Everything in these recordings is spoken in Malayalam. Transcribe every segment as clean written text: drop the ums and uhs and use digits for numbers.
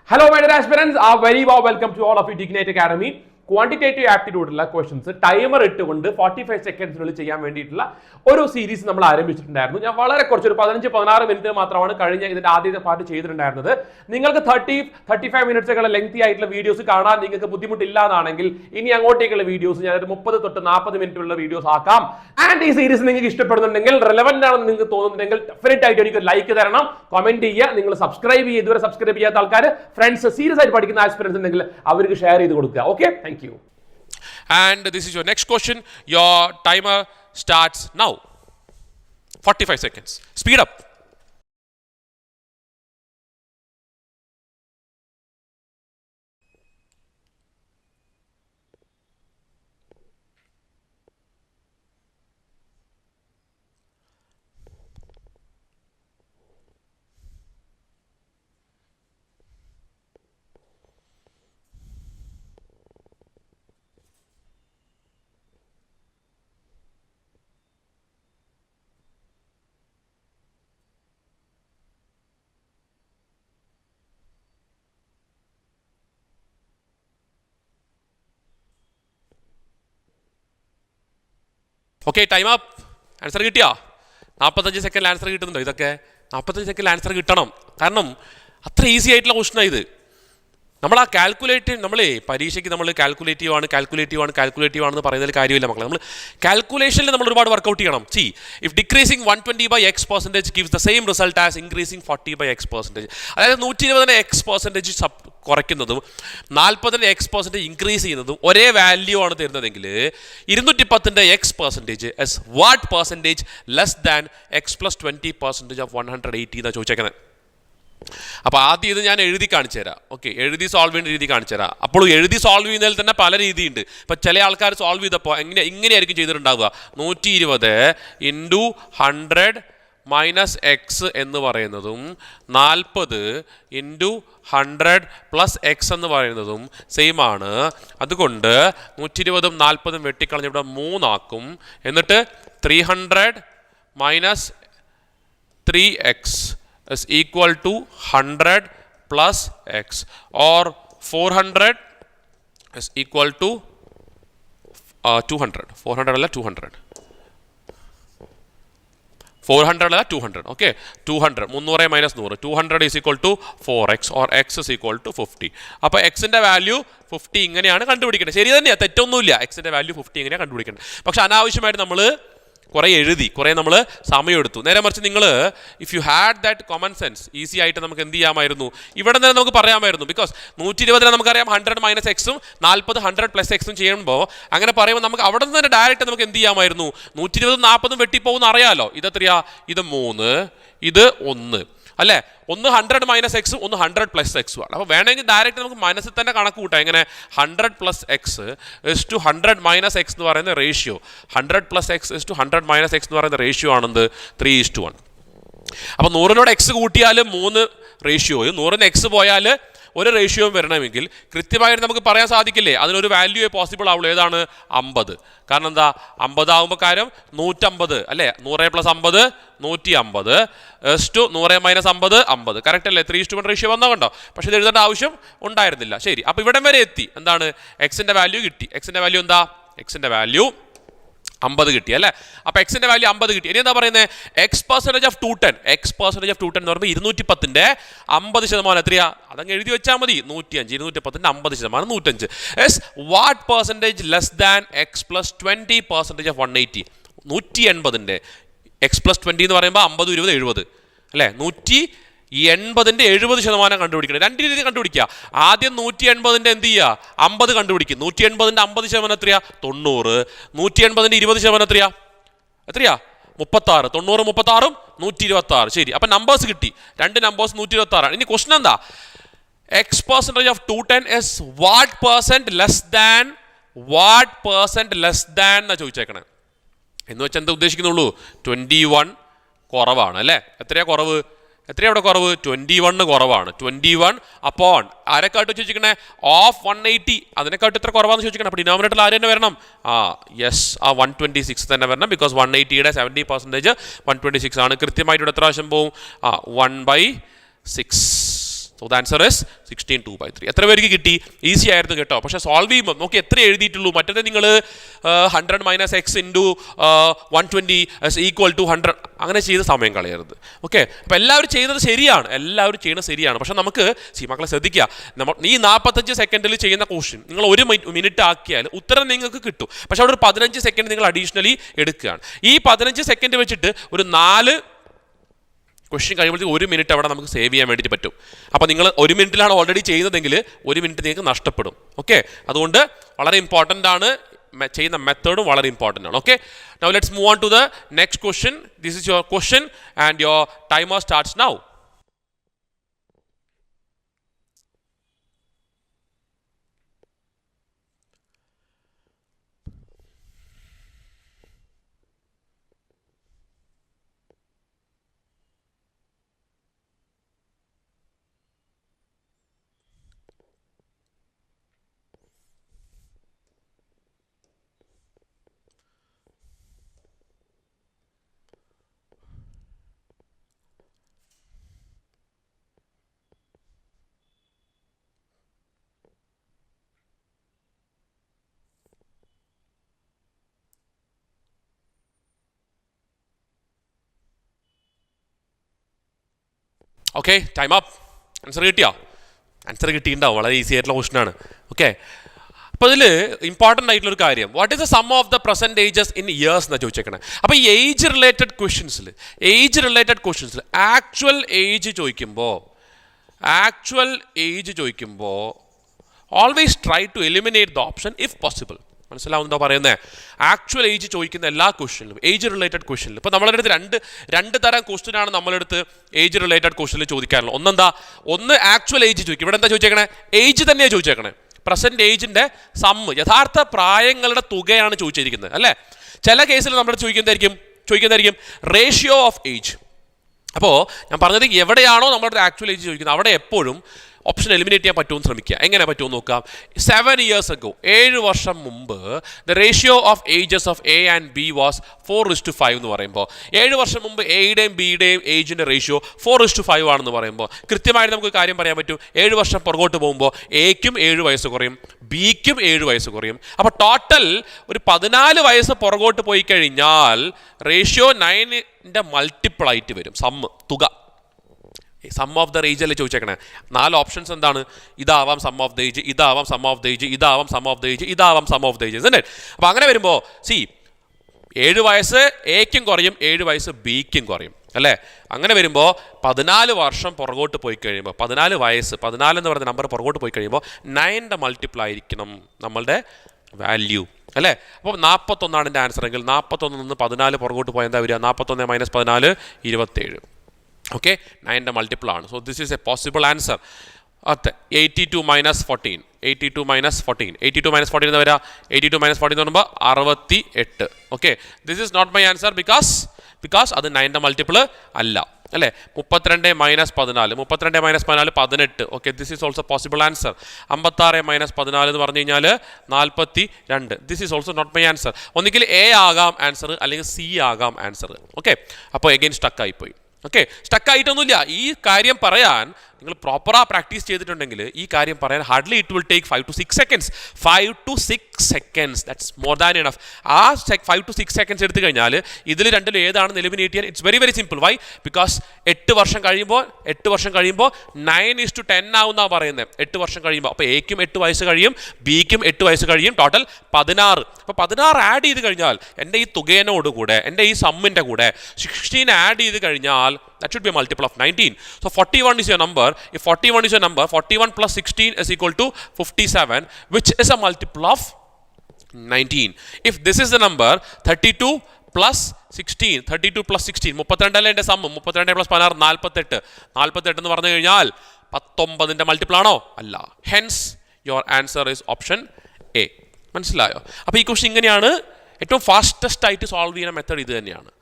Hello, my dear aspirants. A very warm welcome to all of you, Dignate Academy. Quantitative ആപ്റ്റിറ്റ്യൂഡിലുള്ള ക്വസ്റ്റൻസ് ടൈമർ ഇട്ടുകൊണ്ട് 45 സെക്കൻഡ്സിനുള്ളിൽ ചെയ്യാൻ വേണ്ടിയിട്ടുള്ള ഒരു സീരീസ് നമ്മൾ ആരംഭിച്ചിട്ടുണ്ടായിരുന്നു. ഞാൻ വളരെ കുറച്ചൊരു 15-16 മിനിറ്റ് മാത്രമാണ് കഴിഞ്ഞ ഇതിന്റെ ആദ്യത്തെ പാർട്ട് ചെയ്തിട്ടുണ്ടായിരുന്നത്. നിങ്ങൾക്ക് 30-35 മിനിറ്റ്സുകളുടെ ലെങ്തി ആയിട്ടുള്ള വീഡിയോസ് കാണാൻ നിങ്ങൾക്ക് ബുദ്ധിമുട്ടില്ല എന്നാണെങ്കിൽ ഇനി അങ്ങോട്ടേക്കുള്ള വീഡിയോസ് ഞാൻ 30-40 മിനിറ്റുള്ള വീഡിയോസ് ആക്കാം. ആൻഡ് ഈ സീരീസ് നിങ്ങൾക്ക് ഇഷ്ടപ്പെടുന്നുണ്ടെങ്കിൽ റെലവന്റ് ആണെന്ന് നിങ്ങൾക്ക് തോന്നുന്നുണ്ടെങ്കിൽ ഡെഫിനറ്റ് ആയിട്ട് എനിക്ക് ലൈക്ക് തരണം, കമന്റ് ചെയ്യുക, നിങ്ങൾ സബ്സ്ക്രൈബ് ചെയ്യുക. ഇതുവരെ സബ്സ്ക്രൈബ് ചെയ്യാത്ത ആൾക്കാർ ഫ്രണ്ട്സ് സീരിയസ് ആയിട്ട് പഠിക്കുന്ന ആസ്പിരൻസ് ഉണ്ടെങ്കിൽ അവർക്ക് ഷെയർ ചെയ്ത് കൊടുക്കുക. Okay, thank you. And this is your next question. Your timer starts now. 45 seconds. Speed up. Okay, time up. Answer കിട്ടിയോ? 45 സെക്കൻഡിൽ ആൻസർ കിട്ടുന്നുണ്ടോ? ഇതൊക്കെ 45 സെക്കൻഡിൽ ആൻസർ കിട്ടണം. കാരണം അത്ര ഈസി ആയിട്ടുള്ള ക്വസ്റ്റനാണ് ഇത്. നമ്മൾ ആ നമ്മളെ പരീക്ഷയ്ക്ക് നമ്മൾ കാൽക്കുലേറ്റീവ് ആണെന്ന് പറയുന്നതിൽ കാര്യമില്ല മക്കളെ. നമ്മൾ കാൽക്കുലേഷനിൽ നമ്മൾ ഒരുപാട് വർക്കൗട്ട് ചെയ്യണം. C, if decreasing 120/x% gives the same result as increasing 40/x%. അതായത് 120 x% കുറയ്ക്കുന്നതും 40 x% ഇൻക്രീസ് ചെയ്യുന്നതും ഒരേ വാല്യൂ ആണ് തരുന്നതെങ്കിൽ 210 x% as what percentage less than x plus 20% of 180 എന്നാണ് ചോദിച്ചേക്കുന്നത്. അപ്പോൾ ആദ്യം ഇത് ഞാൻ എഴുതി കാണിച്ചു തരാം. ഓക്കെ, എഴുതി സോൾവ് ചെയ്യുന്ന രീതി കാണിച്ചു തരാം. അപ്പോൾ എഴുതി സോൾവ് ചെയ്യുന്നതിൽ തന്നെ പല രീതിയുണ്ട്. ഇപ്പം ചില ആൾക്കാർ സോൾവ് ചെയ്തപ്പോൾ ഇങ്ങനെയായിരിക്കും ചെയ്തിട്ടുണ്ടാവുക. 120 × 100 മൈനസ് എക്സ് എന്ന് പറയുന്നതും 40 × 100 പ്ലസ് എക്സ് എന്ന് പറയുന്നതും സെയിം ആണ്. അതുകൊണ്ട് 120ഉം 40ഉം വെട്ടിക്കളഞ്ഞ് ഇവിടെ 3 ആക്കും. എന്നിട്ട് 300 minus 3x is equal to 100 plus x, or 400 is equal to 200. 400 അല്ല 200. 400 അല്ല 200. Okay, 200 300 minus 100. 200 is equal to 4x, or x is equal to 50. അപ്പോൾ എക്സിൻ്റെ വാല്യൂ 50 ഇങ്ങനെയാണ് കണ്ടുപിടിക്കേണ്ടത്. ശരി തന്നെയാണ്, തെറ്റൊന്നുമില്ല. എക്സിൻ്റെ വാല്യൂ 50 ഇങ്ങനെയാണ് കണ്ടുപിടിക്കേണ്ടത്. പക്ഷെ അനാവശ്യമായിട്ട് നമ്മൾ കുറേ നമ്മൾ സമയമെടുത്തു. നേരെ മറിച്ച് നിങ്ങൾ if you had that common sense, easy ആയിട്ട് നമുക്ക് എന്ത് ചെയ്യാമായിരുന്നു, ഇവിടെ തന്നെ നമുക്ക് പറയാമായിരുന്നു. ബിക്കോസ് 120 നമുക്കറിയാം 100 മൈനസ് എക്സും 40 100 പ്ലസ് എക്സും ചെയ്യുമ്പോൾ അങ്ങനെ പറയുമ്പോൾ നമുക്ക് അവിടെ നിന്ന് തന്നെ ഡയറക്റ്റ് നമുക്ക് എന്ത് ചെയ്യാമായിരുന്നു, 120ഉം 40ഉം വെട്ടിപ്പോകുന്ന അറിയാമല്ലോ. ഇതെത്രയാ? ഇത് 3, ഇത് 1 അല്ലേ? ഒന്ന് 100 മൈനസ് എക്സും ഒന്ന് 100 പ്ലസ് എക്സും ആണ്. അപ്പോൾ വേണമെങ്കിൽ ഡയറക്റ്റ് നമുക്ക് മനസ്സിൽ തന്നെ കണക്ക് കൂട്ടാം. എങ്ങനെ? 100 plus x is to 100 minus x എന്ന് പറയുന്ന ratio, 100 plus x is to 100 minus x എന്ന് പറയുന്ന റേഷ്യോ ആണെന്ത്? 3:1. അപ്പോൾ 100നോട് എക്സ് കൂട്ടിയാൽ 3 റേഷ്യോ, 100ന് എക്സ് പോയാൽ ഒരു റേഷ്യോയും വരണമെങ്കിൽ കൃത്യമായിട്ട് നമുക്ക് പറയാൻ സാധിക്കില്ലേ? അതിനൊരു വാല്യൂ പോസിബിൾ ആവുള്ളൂ. ഏതാണ്? 50. കാരണം എന്താ? 50 ആകുമ്പോൾ കാര്യം 150 അല്ലേ? 100 പ്ലസ് 50 150 100 മൈനസ് 50 50. കറക്റ്റ് അല്ലേ? 3:1 റേഷ്യോ വന്നോ കണ്ടോ? പക്ഷെ ഇത് എഴുതേണ്ട ആവശ്യം ഉണ്ടായിരുന്നില്ല. ശരി, അപ്പോൾ ഇവിടം വരെ എത്തി. എന്താണ്? എക്സിൻ്റെ വാല്യൂ കിട്ടി. എക്സിൻ്റെ വാല്യൂ എന്താ? എക്സിൻ്റെ വാല്യൂ 50 കിട്ടി അല്ലേ? അപ്പോൾ എക്സിൻ്റെ വാല്യൂ 50 കിട്ടി. ഇനി എന്താ പറയുന്നത്? x% of 210. x% of 210 എന്ന് പറയുമ്പോൾ 210ന്റെ 50% എത്രയാ? അതങ്ങ് എഴുതി വെച്ചാൽ മതി. 105. 210ന്റെ 50% 105. S what percentage less than x plus 20% of 180. 180ന്റെ x plus 20 എന്ന് പറയുമ്പോൾ 50 20 70 അല്ലേ? 180ന്റെ 70% കണ്ടുപിടിക്കണം. രണ്ട് രീതി കണ്ടുപിടിക്കുക. ആദ്യം 180ന്റെ എന്ത് ചെയ്യുക? 50 കണ്ടുപിടിക്കും. 180ന്റെ 50% എത്രയാ? 90. 180ന്റെ 20% എത്രയാ? 36. 90 36 126. ശരി, അപ്പം നമ്പേഴ്സ് കിട്ടി. രണ്ട് നമ്പേഴ്സ് 126 ആണ്. ഇനി ക്വസ്റ്റൻ എന്താ? x% of 210 is what percent less than എന്നാ ചോദിച്ചേക്കണേ. എന്ന് വെച്ചാൽ എന്താ ഉദ്ദേശിക്കുന്നുള്ളൂ? 21 കുറവാണ് അല്ലേ? എത്രയാ കുറവ്? എത്രയാണ് അവിടെ കുറവ്? 21 കുറവാണ്. 21 അപ്പോൺ ആരെക്കാട്ട് ചോദിച്ചിരിക്കണേ? ഓഫ് 180. അതിനെക്കാട്ട് എത്ര കുറവാണെന്ന് ചോദിച്ചിരിക്കണം. അപ്പോൾ ഡിനോമിനേറ്ററിൽ ആര് തന്നെ വരണം? യെസ്, ആ 126 തന്നെ വരണം. ബിക്കോസ് 180യുടെ 70% 126 ആണ്. കൃത്യമായിട്ട് ഇവിടെ എത്ര പ്രാവശ്യം പോവും? 1/6. So the answer is 16 2/3. എത്ര പേർക്ക് കിട്ടി? ഈസി ആയിരുന്നു കേട്ടോ. പക്ഷേ സോൾവ് ചെയ്യുമ്പോൾ നോക്കി എത്ര എഴുതിയിട്ടുള്ളൂ. മറ്റേ നിങ്ങൾ 100 - x × 120 = 100 അങ്ങനെ ചെയ്ത സമയം കളയരുത്. ഓക്കെ, അപ്പോൾ എല്ലാവരും ചെയ്യുന്നത് ശരിയാണ്, എല്ലാവരും ചെയ്യുന്നത് ശരിയാണ്. പക്ഷെ നമുക്ക് മക്കളെ ശ്രദ്ധിക്കുക, ഈ 45 സെക്കൻഡിൽ ചെയ്യുന്ന ക്വസ്റ്റ്യൻ നിങ്ങൾ 1 മിനിറ്റ് ആക്കിയാൽ ഉത്തരം നിങ്ങൾക്ക് കിട്ടും. പക്ഷെ അവിടെ ഒരു 15 സെക്കൻഡ് നിങ്ങൾ അഡീഷണലി എടുക്കുകയാണ്. ഈ 15 സെക്കൻഡ് വെച്ചിട്ട് ഒരു 4 ക്വസ്റ്റ്യൻ കഴിയുമ്പോഴത്തേക്ക് 1 മിനിറ്റ് അവിടെ നമുക്ക് സേവ് ചെയ്യാൻ വേണ്ടിയിട്ട് പറ്റും. അപ്പോൾ നിങ്ങൾ 1 മിനിറ്റിലാണ് ഓൾറെഡി ചെയ്യുന്നതെങ്കിൽ 1 മിനിറ്റ് നിങ്ങൾക്ക് നഷ്ടപ്പെടും. ഓക്കെ, അതുകൊണ്ട് വളരെ ഇമ്പോർട്ടൻ്റ് ആണ്, ചെയ്യുന്ന മെത്തേഡും വളരെ ഇമ്പോർട്ടൻ്റ് ആണ്. Okay, now let's move on to the next question. This is your question and your timer starts now. Okay, time up. Answer കിട്ടിയോ? ആൻസർ കിട്ടിയിട്ടുണ്ടാവും. വളരെ ഈസി ആയിട്ടുള്ള ക്വസ്റ്റ്യൻ ആണ്. ഓക്കെ, അപ്പോൾ ഇതിൽ ഇമ്പോർട്ടൻ്റ് ആയിട്ടുള്ളൊരു കാര്യം, what is the sum of the present ages in years എന്നാണ് ചോദിച്ചേക്കണേ. അപ്പോൾ ഈ ഏജ് റിലേറ്റഡ് ക്വസ്റ്റ്യൻസിൽ ആക്ച്വൽ ഏജ് ചോദിക്കുമ്പോൾ always try to eliminate the option if possible. മനസ്സിലാവുന്നതോ പറയുന്നത്? ആക്ച്വൽ ഏജ് ചോദിക്കുന്ന എല്ലാ ക്വസ്റ്റ്യനിലും, ഏജ് റിലേറ്റഡ് ക്വസ്റ്റ്യനിലും, ഇപ്പോൾ നമ്മളുടെ അടുത്ത് രണ്ട് തരം ക്വസ്റ്റ്യനാണ് നമ്മളെടുത്ത് ഏജ് റിലേറ്റഡ് ക്വസ്റ്റ്യനിൽ ചോദിക്കാറുള്ളത്. ഒന്ന് ആക്ച്വൽ ഏജ് ചോദിക്കും. ഇവിടെ എന്താ ചോദിച്ചേക്കണേ? ഏജ് തന്നെയാണ് ചോദിച്ചേക്കണേ. പ്രസന്റ് ഏജിന്റെ സമ്മ്, യഥാർത്ഥ പ്രായങ്ങളുടെ തുകയാണ് ചോദിച്ചിരിക്കുന്നത് അല്ലേ. ചില കേസിൽ നമ്മൾ ചോദിക്കുന്നതായിരിക്കും റേഷ്യോ ഓഫ് ഏജ്. അപ്പോൾ ഞാൻ പറഞ്ഞത് എവിടെയാണോ നമ്മുടെ ആക്ച്വൽ ഏജ് ചോദിക്കുന്നത് അവിടെ എപ്പോഴും ഓപ്ഷൻ എലിമിനേറ്റ് ചെയ്യാൻ പറ്റുമെന്ന് ശ്രമിക്കുക. എങ്ങനെ പറ്റുമെന്ന് നോക്കാം. 7 years ago, 7 വർഷം മുമ്പ്, the ratio of ages of A and B was 4:5 എന്ന് പറയുമ്പോൾ 7 വർഷം മുമ്പ് എയുടെയും ബിയുടെയും ഏജിൻ്റെ റേഷ്യോ 4:5 ആണെന്ന് പറയുമ്പോൾ കൃത്യമായിട്ട് നമുക്ക് കാര്യം പറയാൻ പറ്റും. 7 വർഷം പുറകോട്ട് പോകുമ്പോൾ എയ്ക്കും 7 വയസ്സ് കുറയും, ബിക്കും 7 വയസ്സ് കുറയും. അപ്പോൾ ടോട്ടൽ ഒരു 14 വയസ്സ് പുറകോട്ട് പോയി കഴിഞ്ഞാൽ റേഷ്യോ 9ന്റെ മൾട്ടിപ്പിൾ ആയിട്ട് വരും. തുക സം ഓഫ് ദ ഏജ് അല്ലേ ചോദിച്ചേക്കണേ. 4 ഓപ്ഷൻസ് എന്താണ്? ഇതാവാം സം ഓഫ് ദ ഏജ്, ഇതാവാം സം ഓഫ് ദ ഏജ്, ഇതാവാം സം ഓഫ് ദ ഏജ്, ഇതാവാം സം ഓഫ് ദ ഏജ്. അപ്പോൾ അങ്ങനെ വരുമ്പോൾ 7 വയസ്സ് എയ്ക്കും കുറയും, 7 വയസ്സ് ബിക്കും കുറയും അല്ലേ. അങ്ങനെ വരുമ്പോൾ 14 വർഷം പുറകോട്ട് പോയി കഴിയുമ്പോൾ 14 വയസ്സ്, 14 എന്ന് പറയുന്ന നമ്പർ പുറകോട്ട് പോയി കഴിയുമ്പോൾ 9ന്റെ മൾട്ടിപ്പിൾ ആയിരിക്കണം നമ്മളുടെ വാല്യൂ അല്ലേ. അപ്പോൾ 41 എൻ്റെ ആൻസർ എങ്കിൽ 41 നിന്ന് 14 പുറകോട്ട് പോയാൽ എന്താ വരിക? 41 - 14 27. ഓക്കെ, 9ന്റെ മൾട്ടിപ്പിൾ ആണ്. So this is A possible answer. 82 - 14 എന്ന് വരാം. 82 - 14 എന്ന് പറയുമ്പോൾ 68. Okay, this is not my answer because അത് 9ന്റെ മൾട്ടിപ്പിൾ അല്ല അല്ലേ. 32 - 14 18. Okay, this is also possible answer. 56 - 14 എന്ന് പറഞ്ഞു കഴിഞ്ഞാൽ 42. This is also not my answer. ഒന്നുകിൽ എ ആകാം ആൻസർ അല്ലെങ്കിൽ സി ആകാം ആൻസർ. ഓക്കെ, അപ്പോൾ എഗെയിൻ സ്റ്റക്കായിപ്പോയി. ഓക്കെ, സ്റ്റക്കായിട്ടൊന്നുമില്ല. ഈ കാര്യം പറയാൻ നിങ്ങൾ പ്രോപ്പറായി പ്രാക്ടീസ് ചെയ്തിട്ടുണ്ടെങ്കിൽ ഈ കാര്യം പറയാൻ hardly it will take 5 to 6 seconds. 5 to 6 seconds, that's more than enough. ആ 5 to 6 seconds എടുത്തു കഴിഞ്ഞാൽ ഇതിൽ രണ്ടിലും ഏതാണെന്ന് എലിമിനേറ്റ് ചെയ്യാൻ it's very simple. Why? Because 8 വർഷം കഴിയുമ്പോൾ 9:10 ആവുന്നാണ് പറയുന്നത്. 8 വർഷം കഴിയുമ്പോൾ അപ്പോൾ എയ്ക്കും 8 വയസ്സ് കഴിയും, ബിക്കും 8 വയസ്സ് കഴിയും, ടോട്ടൽ 16. അപ്പോൾ 16 ആഡ് ചെയ്ത് കഴിഞ്ഞാൽ എൻ്റെ ഈ തുകേനോടുകൂടെ, എൻ്റെ ഈ സമ്മിൻ്റെ കൂടെ 16 ആഡ് ചെയ്ത് കഴിഞ്ഞാൽ that should be a multiple of 19. So 41 is your number. If 41 is your number, 41 plus 16 is equal to 57, which is a multiple of 19. If this is the number, 32 plus 16, 32 plus 16, 32 അല്ലേ എൻ്റെ സമ്മ്. 32 plus 16 48. 48 എന്ന് പറഞ്ഞു കഴിഞ്ഞാൽ 19ന്റെ മൾട്ടിപ്പിൾ ആണോ? അല്ല. Hence your answer is option A. മനസ്സിലായോ? അപ്പോൾ ഈ ക്വസ്റ്റ്യൻ ഇങ്ങനെയാണ്. ഏറ്റവും ഫാസ്റ്റസ്റ്റ് ആയിട്ട് സോൾവ് ചെയ്യുന്ന മെത്തേഡ് ഇത് തന്നെയാണ്.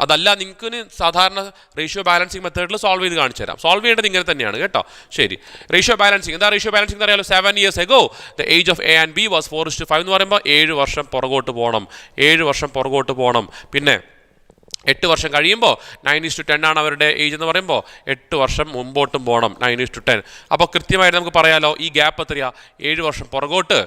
അതല്ല നിങ്ങൾക്ക് സാധാരണ റേഷ്യോ ബാലൻസിങ് മെത്തേഡിൽ സോൾവ് ചെയ്ത് കാണിച്ചു തരാം. സോൾവ് ചെയ്യേണ്ടത് ഇങ്ങനെ തന്നെയാണ് കേട്ടോ. ശരി, റേഷ്യോ ബാലൻസിങ് എന്താ? റേഷ്യോ ബാലൻസിങ് അറിയാലോ. 7 years ago, the age of A and B was 4:5 എന്ന് പറയുമ്പോൾ 7 വർഷം പുറകോട്ട് പോകണം. 7 വർഷം പുറകോട്ട് പോകണം. പിന്നെ 8 വർഷം കഴിയുമ്പോൾ 9:10 ആണ് അവരുടെ ഏജ് എന്ന് പറയുമ്പോൾ 8 വർഷം മുമ്പോട്ടും പോകണം 9:10. അപ്പോൾ കൃത്യമായിട്ട് നമുക്ക് പറയാലോ ഈ ഗ്യാപ്പ് എത്രയാ? 7 വർഷം പുറകോട്ട്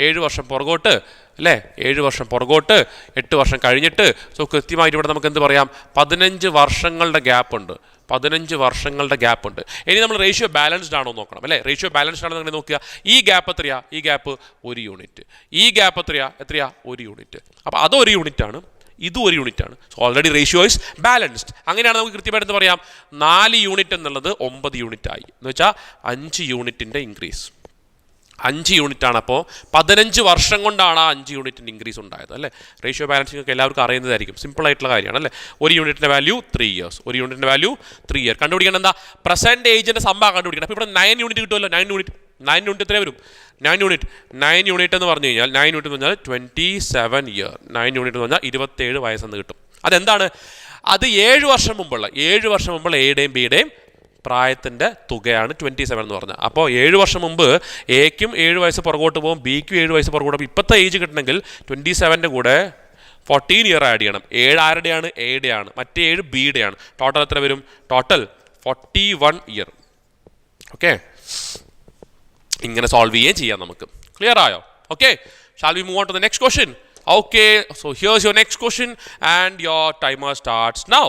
7 വർഷം പുറകോട്ട് അല്ലേ, 7 വർഷം പുറകോട്ട് 8 വർഷം കഴിഞ്ഞിട്ട്. സോ കൃത്യമായിട്ട് ഇവിടെ നമുക്ക് എന്ത് പറയാം? 15 വർഷങ്ങളുടെ ഗ്യാപ്പ് ഉണ്ട്. 15 വർഷങ്ങളുടെ ഗ്യാപ്പ് ഉണ്ട്. ഇനി നമ്മൾ റേഷ്യോ ബാലൻസ്ഡ് ആണോ നോക്കണം അല്ലേ. റേഷ്യോ ബാലൻസ്ഡ് ആണോ നിങ്ങൾ നോക്കുക. ഈ ഗ്യാപ്പ് എത്രയാ? ഈ ഗ്യാപ്പ് 1 യൂണിറ്റ്. ഈ ഗ്യാപ്പ് എത്രയാ? 1 യൂണിറ്റ്. അപ്പോൾ അത് 1 യൂണിറ്റ് ആണ്, ഇതും 1 യൂണിറ്റ് ആണ്. So already ratio is balanced. അങ്ങനെയാണ് നമുക്ക് കൃത്യമായിട്ട് എന്ത് പറയാം? 4 യൂണിറ്റ് എന്നുള്ളത് 9 യൂണിറ്റ് ആയി എന്ന് വെച്ചാൽ 5 യൂണിറ്റിൻ്റെ ഇൻക്രീസ്. 5 യൂണിറ്റ് ആണ്. അപ്പോൾ 15 വർഷം കൊണ്ടാണ് ആ 5 യൂണിറ്റിൻ്റെ ഇൻക്രീസ് ഉണ്ടായത് അല്ലേ. റേഷ്യോ ബാലൻസിംഗ് ഒക്കെ എല്ലാവർക്കും അറിയുന്നതായിരിക്കും, സിമ്പിൾ ആയിട്ടുള്ള കാര്യമാണ് അല്ലേ. 1 യൂണിറ്റിൻ്റെ വാല്യൂ 3 ഇയേഴ്സ്, 1 യൂണിറ്റിൻ്റെ വാല്യൂ 3 ഇയർ. കണ്ടുപിടിക്കണം എന്താ? പ്രസന്റ് ഏജിൻ്റെ സംഭവം കണ്ടുപിടിക്കണം. അപ്പോൾ ഇവിടെ 9 യൂണിറ്റ് കിട്ടുമല്ലോ. 9 യൂണിറ്റ് എത്ര വരും? 9 യൂണിറ്റ് എന്ന് പറഞ്ഞു കഴിഞ്ഞാൽ 9 യൂണിറ്റ് എന്ന് പറഞ്ഞാൽ 27 ഇയർ. 9 യൂണിറ്റ് എന്ന് പറഞ്ഞാൽ 27 വയസ്സെന്ന് കിട്ടും. അതെന്താണ്? അത് 7 വർഷം മുമ്പുള്ള എയുടെയും ബിയുടെയും പ്രായത്തിൻ്റെ തുകയാണ് 27 എന്ന് പറഞ്ഞാൽ. അപ്പോൾ 7 വർഷം മുമ്പ് എക്കും 7 വയസ്സ് പുറകോട്ട് പോകും, ബിക്കും 7 വയസ്സ് പുറകോട്ട് പോകും. ഇപ്പോഴത്തെ ഏജ് കിട്ടണമെങ്കിൽ 27ൻ്റെ കൂടെ 14 ഇയർ ആഡ് ചെയ്യണം. 7 ആരുടെയാണ്? എയുടെയാണ്. മറ്റേ 7 ബിയുടെയാണ്. ടോട്ടൽ എത്ര വരും? Total 41 year. ഓക്കെ, ഇങ്ങനെ സോൾവ് ചെയ്യുകയും ചെയ്യാം നമുക്ക്. ക്ലിയർ ആയോ? Okay, shall we move on to the next question? Okay, so here's your next question and your timer starts now.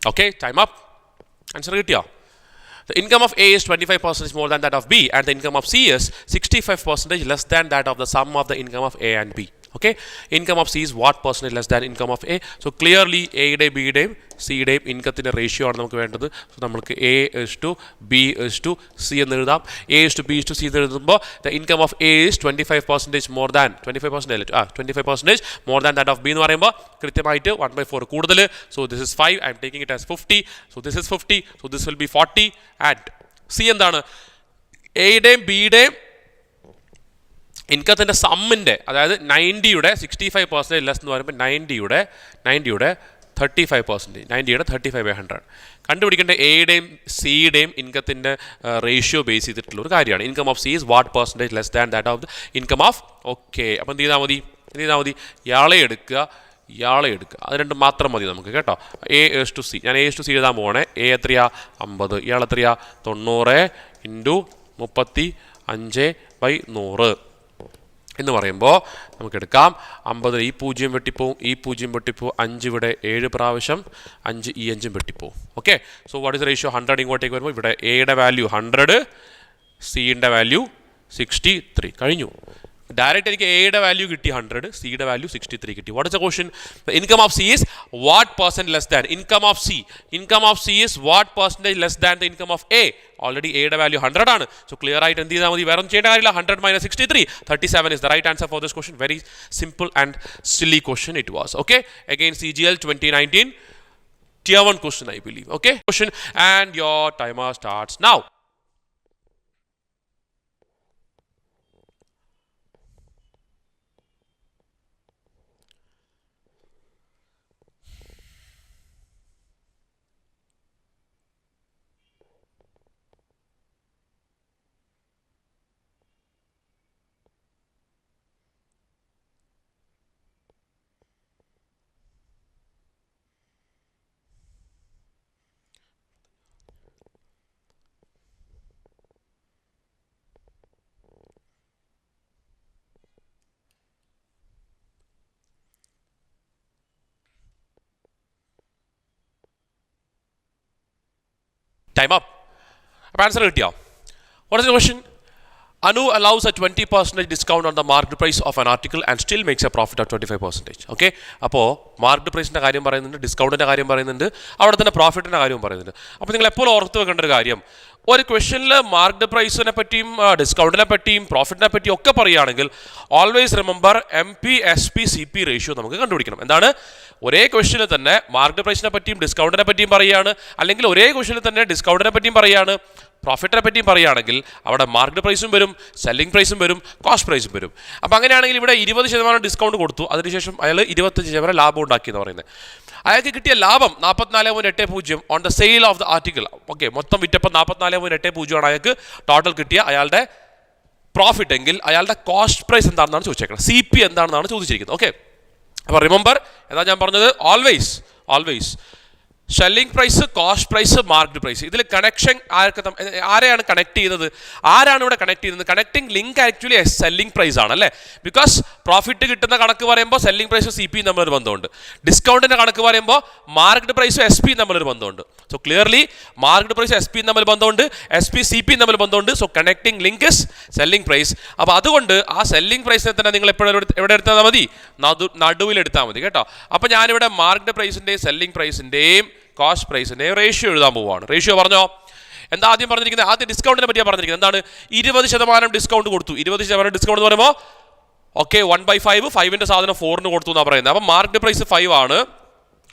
Okay, time up. Answer കിട്ടിയോ? The income of A is 25% more than that of B, and the income of C is 65% less than that of the sum of the income of A and B. Okay, income of C is what percentage less than income of A? So clearly എയുടെയും ബിയുടെയും സിയുടെയും ഇൻകത്തിൻ്റെ റേഷ്യോ ആണ് നമുക്ക് വേണ്ടത്. സോ നമുക്ക് A is to B is to C എന്ന് എഴുതാം. A is to B is to C എന്ന് എഴുതുമ്പോൾ the income of A is 25% more than 25% more than that of B എന്ന് പറയുമ്പോൾ കൃത്യമായിട്ട് 1/4 കൂടുതൽ. So this is 5, I am taking it as 50. So this is 50, so this will be 40. And C എന്താണ്? എയുടെയും ബിയുടെയും ഇൻകത്തിൻ്റെ സമ്മിൻ്റെ, അതായത് 90യുടെ 65% ലെസ് എന്ന് പറയുമ്പോൾ 90യുടെ 35%, 90യുടെ 35/100 കണ്ടുപിടിക്കേണ്ട എയുടെയും സിയുടെയും ഇൻകത്തിൻ്റെ റേഷ്യോ ബേസ് ചെയ്തിട്ടുള്ള ഒരു കാര്യമാണ്. Income of C is what percentage less than that of the income of. Okay, അപ്പം എന്ത് ചെയ്താൽ മതി? ഇയാളെ എടുക്കുക, അത് രണ്ടും മാത്രം മതി നമുക്ക് കേട്ടോ. A is to C, ഞാൻ A is to C എഴുതാൻ പോകണേ. എ എത്രയാ? 50. ഇയാൾ എത്രയാ? 90 × 35/100 എന്ന് പറയുമ്പോൾ നമുക്ക് എടുക്കാം 50. ഈ 0 വെട്ടിപ്പോവും, ഈ 0 വെട്ടിപ്പോവും. 5 ഇവിടെ 7 പ്രാവശ്യം, 5 ഈ 5 വെട്ടിപ്പോവും. Okay, so what is ratio? 100 ഇങ്ങോട്ടേക്ക് വരുമ്പോൾ ഇവിടെ എയുടെ വാല്യൂ 100, സിയുടെ വാല്യൂ 63. കഴിഞ്ഞു. ഡയറക്റ്റ് എനിക്ക് എയുടെ വാല്യൂ കിട്ടി 100, സിയുടെ വാല്യൂ 63 കിട്ടി. What is the question? Income of C is what percent less than income of C is what percentage less than the income of A. Already എയുടെ വാല്യൂ 100 ആണ്. സോ ക്ലിയർ ആയിട്ട് എന്ത് ചെയ്താൽ മതി? വേറെ ഒന്നും ചെയ്യേണ്ട കാര്യമില്ല. 100 - 63, 37 is the right answer for this question. Very simple and silly question it was. Okay, again CGL 2019 tier 1 question I believe. Okay, question and your timer starts now. Time up. അപ്പോൾ ആൻസർ കിട്ടിയോ? What is the question? Anu allows a 20% discount on the marked price of an article and still makes a profit of 25%. Okay? അപ്പോൾ മാർക്ക്ഡ് പ്രൈസിൻ്റെ കാര്യം പറയുന്നുണ്ട്, ഡിസ്കൗണ്ടിൻ്റെ കാര്യം പറയുന്നുണ്ട്, അവിടെ തന്നെ പ്രോഫിറ്റിൻ്റെ കാര്യം പറയുന്നുണ്ട്. അപ്പോൾ നിങ്ങൾ എപ്പോഴും ഓർത്ത് വെക്കേണ്ട ഒരു കാര്യം, ഒരു ക്വസ്റ്റ്യനിൽ മാർക്ക്ഡ് പ്രൈസിനെ പറ്റിയും ഡിസ്കൗണ്ടിനെ പറ്റിയും പ്രോഫിറ്റിനെ പറ്റിയും ഒക്കെ പറയുകയാണെങ്കിൽ ഓൾവേസ് റിമെമ്പർ MP/SP/CP റേഷ്യോ നമുക്ക് കണ്ടുപിടിക്കണം. എന്താണ്? ഒരേ ക്വസ്റ്റ്യനിൽ തന്നെ മാർക്ക്ഡ് പ്രൈസിനെ പറ്റിയും ഡിസ്കൗണ്ടിനെ പറ്റിയും പറയുകയാണ്, അല്ലെങ്കിൽ ഒരേ ക്വസ്റ്റ്യനിൽ തന്നെ ഡിസ്കൗണ്ടിനെ പറ്റിയും പറയുകയാണ്, പ്രോഫിറ്റിനെ പറ്റിയും പറയുകയാണെങ്കിൽ അവിടെ മാർക്ക്ഡ് പ്രൈസും വരും, സെല്ലിംഗ് പ്രൈസും വരും, കോസ്റ്റ് പ്രൈസും വരും. അപ്പോൾ അങ്ങനെയാണെങ്കിൽ ഇവിടെ 20% ഡിസ്കൗണ്ട് കൊടുത്തു, അതിനുശേഷം അയാൾ 25% ലാഭം ഉണ്ടാക്കി എന്ന് പറയുന്നത്. അയാൾക്ക് കിട്ടിയ ലാഭം 44.80 on the sale of the article. Okay, മൊത്തം വിറ്റപ്പം 44.80 ആണ് അയാൾക്ക് ടോട്ടൽ കിട്ടിയ അയാളുടെ പ്രോഫിറ്റ് എങ്കിൽ അയാളുടെ കോസ്റ്റ് പ്രൈസ് എന്താണെന്നാണ് ചോദിച്ചേക്കുന്നത്, CP എന്താണെന്നാണ് ചോദിച്ചിരിക്കുന്നത്. ഓക്കെ, അപ്പോൾ റിമെമ്പർ എന്താ ഞാൻ പറഞ്ഞത്, always selling price, cost price, marked price, ഇതിൽ കണക്ഷൻ ആരെയാണ് കണക്ട് ചെയ്യുന്നത്, ആരാണ് ഇവിടെ കണക്ട് ചെയ്യുന്നത്? Connecting link actually selling price ആണ് അല്ലേ, ബിക്കോസ് പ്രോഫിറ്റ് കിട്ടുന്ന കണക്ക് പറയുമ്പോൾ സെല്ലിംഗ് പ്രൈസും CP തമ്മിലൊരു ബന്ധമുണ്ട്, ഡിസ്കൗണ്ടിൻ്റെ കണക്ക് പറയുമ്പോൾ മാർക്ക്ഡ് പ്രൈസും SP തമ്മിലൊരു ബന്ധമുണ്ട്. So clearly marked price SP തമ്മിൽ ബന്ധമുണ്ട്, SP/CP തമ്മിൽ ബന്ധമുണ്ട്. So connecting link is selling price. അപ്പോൾ അതുകൊണ്ട് ആ സെല്ലിംഗ് പ്രൈസിനെ തന്നെ നിങ്ങൾ എപ്പോഴും എവിടെ എടുത്താൽ മതി, നടുവിലെടുത്താൽ മതി കേട്ടോ. അപ്പോൾ ഞാനിവിടെ മാർക്ക്ഡ് പ്രൈസിൻ്റെയും സെല്ലിംഗ് പ്രൈസിൻ്റെയും കോസ്റ്റ് പ്രൈസിൻ്റെയും റേഷ്യോ എഴുതാൻ പോവുകയാണ്. റേഷ്യോ പറഞ്ഞോ, എന്താ ആദ്യം പറഞ്ഞിരിക്കുന്നത്? ആദ്യം ഡിസ്കൗണ്ടിനെ പറ്റിയാണ് പറഞ്ഞിരിക്കുന്നത്. എന്താണ്? 20% ഡിസ്കൗണ്ട് കൊടുത്തു. 20% ഡിസ്കൗണ്ട് എന്ന് പറയുമ്പോൾ ഓക്കെ 1/5, 5ൻ്റെ സാധനം 4ന് കൊടുത്തു എന്നാണ് പറയുന്നത്. അപ്പോൾ മാർക്ക്ഡ് പ്രൈസ് 5 ആണ്.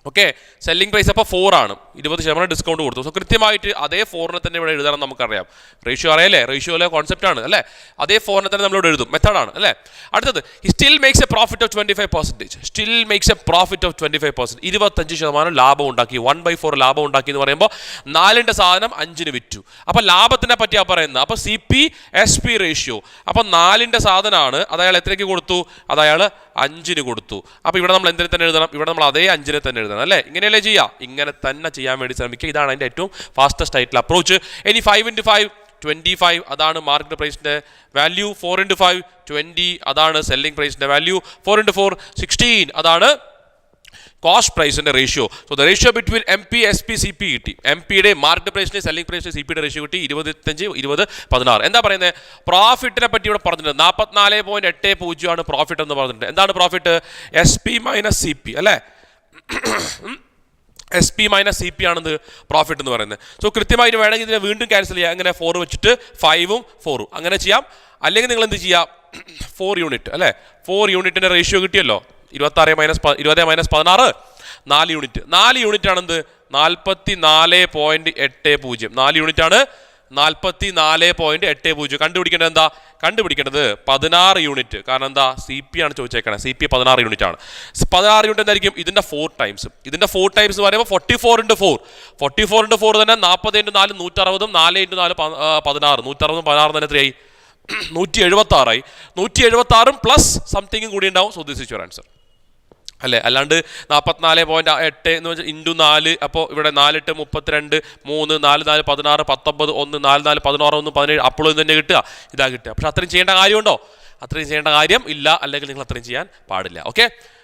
ഓക്കെ, സെല്ലിംഗ് പ്രൈസ് അപ്പോൾ 4 ആണ്, 20% ഡിസ്കൗണ്ട് കൊടുത്തു. സോ കൃത്യമായിട്ട് അതേ 4നെ തന്നെ ഇവിടെ എഴുതണം, നമുക്കറിയാം. റേഷ്യോ അറിയാലേ, റേഷ്യോയിലെ കോൺസെപ്റ്റ് ആണ് അല്ലേ, അതേ 4നെ തന്നെ നമ്മളിവിടെ എഴുതും, മെത്തേഡാണ് അല്ലേ. അടുത്തത്, still makes A profit of 25%. Still makes A profit of 25%, 25% ലാഭം ഉണ്ടാക്കി, 1/4 ലാഭം ഉണ്ടാക്കി എന്ന് പറയുമ്പോൾ 4ൻ്റെ സാധനം 5ന് വിറ്റു. അപ്പോൾ ലാഭത്തിനെ പറ്റിയാണ് പറയുന്നത്. അപ്പോൾ CP/SP റേഷ്യോ, അപ്പോൾ 4ൻ്റെ സാധനമാണ്, അത് അയാൾ എത്രയ്ക്ക് കൊടുത്തു? അത് അയാൾ 5ന് കൊടുത്തു. അപ്പോൾ ഇവിടെ നമ്മൾ എന്തിനെ തന്നെ എഴുതണം? ഇവിടെ നമ്മൾ അതേ 5നെ തന്നെ എഴുതണം അല്ലേ. ഇങ്ങനെയല്ലേ ചെയ്യുക? ഇങ്ങനെ തന്നെ ചെയ്യാൻ വേണ്ടി ശ്രമിക്കുക. ഇതാണ് അതിൻ്റെ ഏറ്റവും ഫാസ്റ്റസ്റ്റ് ആയിട്ടുള്ള അപ്രോച്ച്. ഇനി 5 × 5 25, അതാണ് മാർക്ക്ഡ് പ്രൈസിൻ്റെ വാല്യൂ. 4 × 5 20, അതാണ് സെല്ലിംഗ് പ്രൈസിൻ്റെ വാല്യൂ. 4 × 4 16, അതാണ് കോസ്റ്റ് പ്രൈസിൻ്റെ റേഷ്യോ. So the ratio between MP/SP/CP കിട്ടി. MP-യുടെ മാർക്ക്ഡ് പ്രൈസിൻ്റെ സെല്ലിംഗ് പ്രൈസിൻ്റെ CP-യുടെ റേഷ്യോ കിട്ടി 25, 20, 16. എന്താ പറയുന്നത്? പ്രോഫിറ്റിനെ പറ്റി ഇവിടെ പറഞ്ഞിട്ടുണ്ട്. 44.80 ആണ് പ്രോഫിറ്റ് എന്ന് പറഞ്ഞിട്ടുണ്ട്. എന്താണ് പ്രോഫിറ്റ്? SP-CP അല്ലേ, SP-CP ആണെന്ന് പ്രോഫിറ്റ് എന്ന് പറയുന്നത്. സോ കൃത്യമായിട്ട് വേണമെങ്കിൽ ഇതിനെ വീണ്ടും ക്യാൻസൽ ചെയ്യാം. അങ്ങനെ 4 വെച്ചിട്ട് 5ഉം 4ഉം അങ്ങനെ ചെയ്യാം. അല്ലെങ്കിൽ നിങ്ങൾ എന്ത് ചെയ്യാം, 4 യൂണിറ്റ് അല്ലേ, 4 യൂണിറ്റിൻ്റെ റേഷ്യോ കിട്ടിയല്ലോ. 20 - 16 4 യൂണിറ്റ്. 4 യൂണിറ്റ് ആണെന്ത്? 44.80. 4 യൂണിറ്റ് ആണ്, 44.80. കണ്ടുപിടിക്കേണ്ടത് എന്താ? കണ്ടുപിടിക്കേണ്ടത് 16 യൂണിറ്റ്. കാരണം എന്താ? CP ആണ് ചോദിച്ചേക്കണേ. CP 16 യൂണിറ്റ് ആണ്. 16 യൂണിറ്റ് എന്തായിരിക്കും? ഇതിൻ്റെ 4 ടൈംസ്. ഇതിൻ്റെ 4 ടൈംസ് പറയുമ്പോൾ 44 × 4. 44 × 4 തന്നെ 40 × 4 160, 4 × 4 16. 160 16 തന്നെ എത്രയായി? 176 ആയി. 176 പ്ലസ് സംതിങ്ങും കൂടി ഉണ്ടാവും. So this is your answer അല്ലേ. അല്ലാണ്ട് 44.8 എന്ന് വെച്ചാൽ × 4. അപ്പോൾ ഇവിടെ 4 × 8 32, 3 4 4 16, 19 1 4 4 16 1 17. അപ്പോഴും തന്നെ കിട്ടുക, ഇതാ കിട്ടുക. പക്ഷെ അത്രയും ചെയ്യേണ്ട കാര്യമുണ്ടോ? അത്രയും ചെയ്യേണ്ട കാര്യം ഇല്ല, അല്ലെങ്കിൽ നിങ്ങൾ അത്രയും ചെയ്യാൻ പാടില്ല. ഓക്കെ,